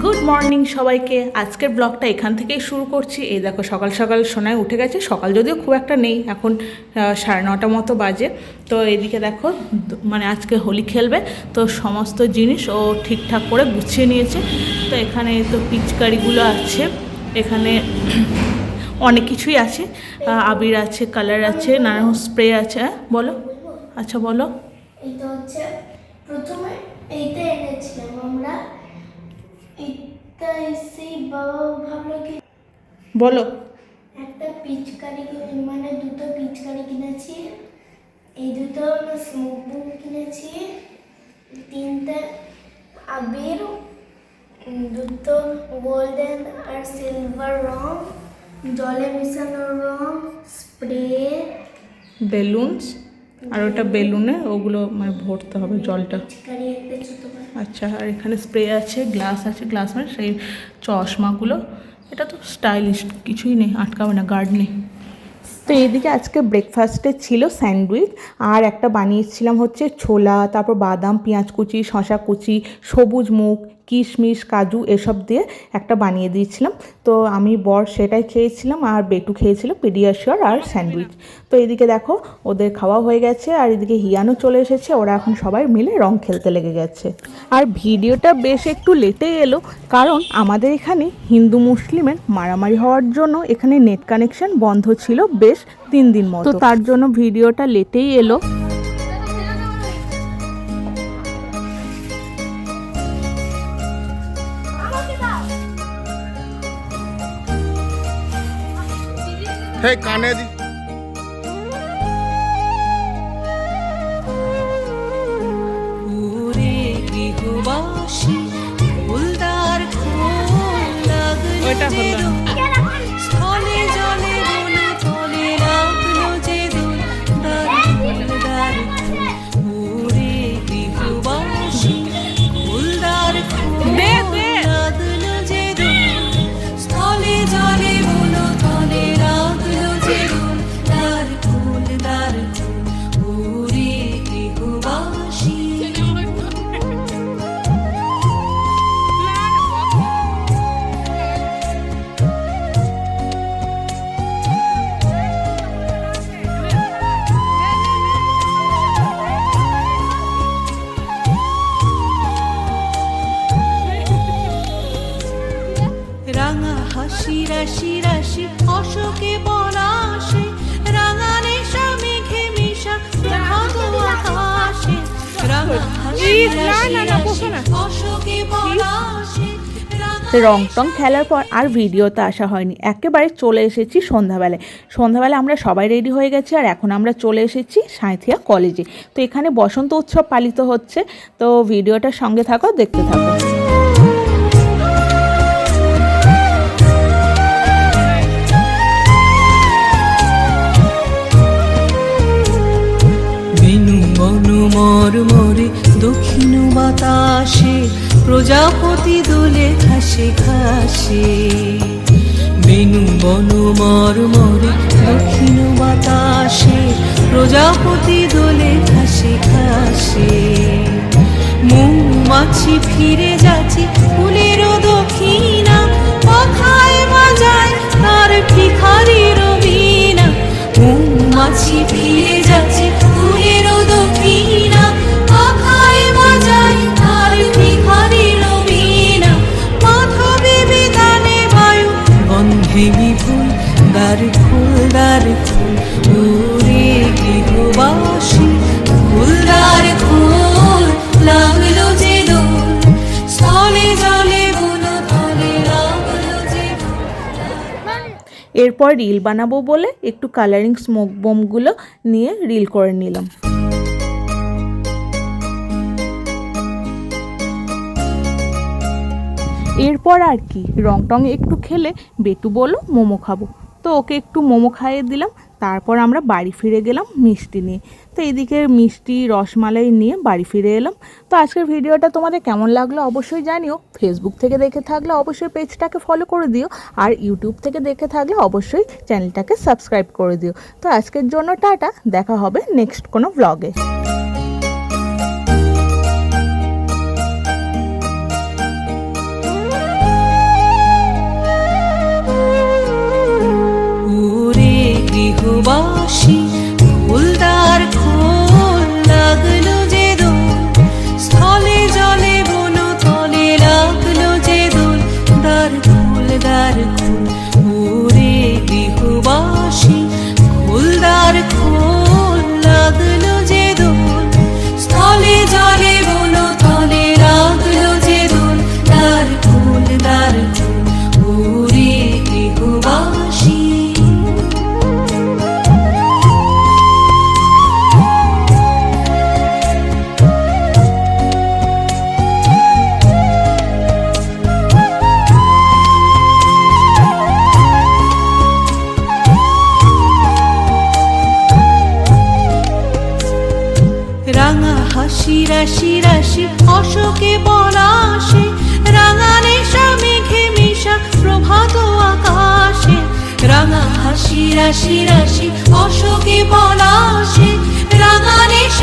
Good morning সবাইকে। আজকের ব্লগটা এখান থেকেই শুরু করছি। এই দেখো সকাল সকাল সোনায় উঠে গেছে, সকাল যদিও খুব একটা নেই, এখন 9:30 মতো বাজে। তো এদিকে দেখো মানে আজকে হোলি খেলবে, তো সমস্ত জিনিস ও ঠিকঠাক করে গুছিয়ে নিয়েছে। তো এখানে তো পিচকারিগুলো আছে, এখানে অনেক কিছুই আছে, আবির আছে, কালার আছে, নানা স্প্রে আছে। বলো, আচ্ছা বলো। এটা হচ্ছে প্রথমে এইটা এনেছিলাম আমরা, এটা এসে বাবা ভাবলো কি বলো। একটা পিচকারি মানে দুটো পিচকারি কিনেছি, এই দুটো স্মোক বুম কিনেছি, 3টে আবির, দুটো গোল্ডেন আর সিলভার রং, জলে মেশানো রং, স্প্রে, বেলুনস, আর ওটা বেলুনে ওগুলো মানে ভরতে হবে জলটা। পিচকারি একটা ছোট। আচ্ছা, আর এখানে স্প্রে আছে, গ্লাস আছে, গ্লাস মানে সেই চশমাগুলো। এটা তো স্টাইলিশ, কিছুই নেই, আটকাবে না, গার্ড নেই। তো এইদিকে আজকে ব্রেকফাস্টে ছিল স্যান্ডউইচ, আর একটা বানিয়েছিলাম হচ্ছে ছোলা, তারপর বাদাম, পেঁয়াজ কুচি, শশা কুচি, সবুজ মুগ, কিশমিশ, কাজু এসব দিয়ে একটা বানিয়ে দিয়েছিলাম। তো আমি বর সেটাই খেয়েছিলাম, আর বেটু খেয়েছিল পিডিয়াশিওর আর স্যান্ডউইচ। তো এদিকে দেখো ওদের খাওয়া হয়ে গেছে, আর এদিকে হিয়ানও চলে এসেছে, ওরা এখন সবাই মিলে রং খেলতে লেগে গেছে। আর ভিডিওটা বেশ একটু লেটেই এলো, কারণ আমাদের এখানে হিন্দু মুসলিমের মারামারি হওয়ার জন্য এখানে নেট কানেকশন বন্ধ ছিল বেশ 3 দিন মতো, তো তার জন্য ভিডিওটা লেটেই এলো। হে কানে দি পুরে গৃহবাসী ফুলদার খোল লাগলো স্থলে জলে বনে চলে লাগলো যে দোল দার পুরে গৃহবাসী ফুলদার খোল লাগলো যে দোল স্থলে জলে বলো তলে লাগলো যে দোল দার ফুল পুরে গৃহবাসী। রাঙা হাসি রাশি রাশি অশোকে পলাশে, রাঙা নেশা মেঘে মিশা প্রভাত আকাশে, রাঙা হাসি রাশি রাশি অশোকে পলাশে। রং টং খেলার পর আর ভিডিওতে আসা হয়নি, একেবারে চলে এসেছি সন্ধ্যাবেলায়। সন্ধ্যাবেলায় আমরা সবাই রেডি হয়ে গেছি, আর এখন আমরা চলে এসেছি সাঁইথিয়া কলেজে। তো এখানে বসন্ত উৎসব পালিত হচ্ছে, তো ভিডিওটার সঙ্গে থাকো, দেখতে থাকো। মরমরে দক্ষিণ বাতাসে প্রজাপতি দোলে ঘাসে ঘাসে, বেনু বন মরমরে দক্ষিণ বাতাসে প্রজাপতি দোলে ঘাসে ঘাসে, মৌমাছি ফিরে যাচ্ছে ফুলেরও দক্ষিণা, পাখায় বাজায় তার ভিখারির বীণা, মৌমাছি ফিরে যাচ্ছে ফুলেরও দক্ষিণা, পাখায় বাজায় তার ভিখারির বীণা, মাধবী বিতানে বায়ু গন্ধে বিপুল দ্বার ফুল ওরে গৃহবাসী ফুলদার খোল লাগলো যে দোল, স্থলে জলে বলো তলে লাগলো যে দোল। এরপর রিল বানাবো বলে একটু কালারিং স্মোক বোমগুলো নিয়ে রিল করে নিলাম। এরপর আর কি, রং টং একটু খেলে বেটু বলল মোমো খাবো, তো ওকে একটু মোমো খাইয়ে দিলাম। তারপর আমরা বাড়ি ফিরে গেলাম মিষ্টি নিয়ে। তো এদিকে মিষ্টি রসমালাই নিয়ে বাড়ি ফিরে এলাম। তো আজকের ভিডিওটা তোমাদের কেমন লাগলো অবশ্যই জানিও। ফেসবুক থেকে দেখে থাকলে অবশ্যই পেজটাকে ফলো করে দিও, আর ইউটিউব থেকে দেখে থাকলে অবশ্যই চ্যানেলটাকে সাবস্ক্রাইব করে দিও। তো আজকের জন্য টাটা, দেখা হবে নেক্সট কোনো ব্লগে। রাশি অশোকে পলাশে, রাঙা নেশা মেঘে মিশা প্রভাত আকাশে। রাঙা হাসি রাশি রাশি অশোকে পলাশে, রাঙা নেশা